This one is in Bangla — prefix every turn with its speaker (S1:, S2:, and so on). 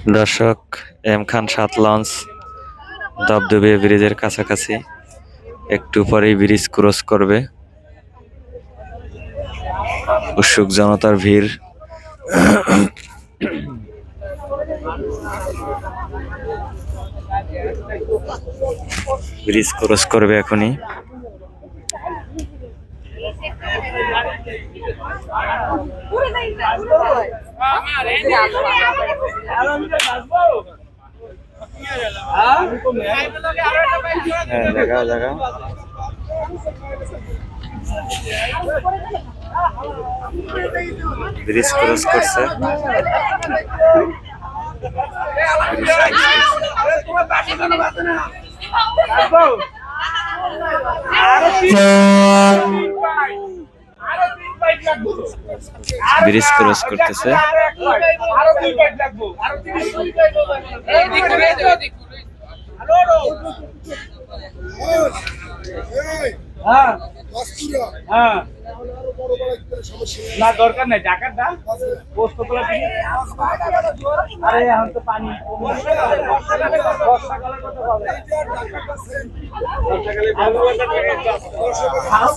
S1: দর্শক, এম খান ৭ লঞ্চ দবদবে ব্রিজের কাছাকাছি। একটু পরেই ব্রিজ ক্রস করবে। উৎসুক জনতার ভিড়। ব্রিজ ক্রস করবে এখনই। ব্রিজ ক্রস করছে। ব্রিজ ক্রস করতেছে।
S2: না দরকার নাই টাকাটা পোস্ট করে দিই। আরে এখন তো পানি বর্ষাকালের কথা বলে। বর্ষাকালে ভালো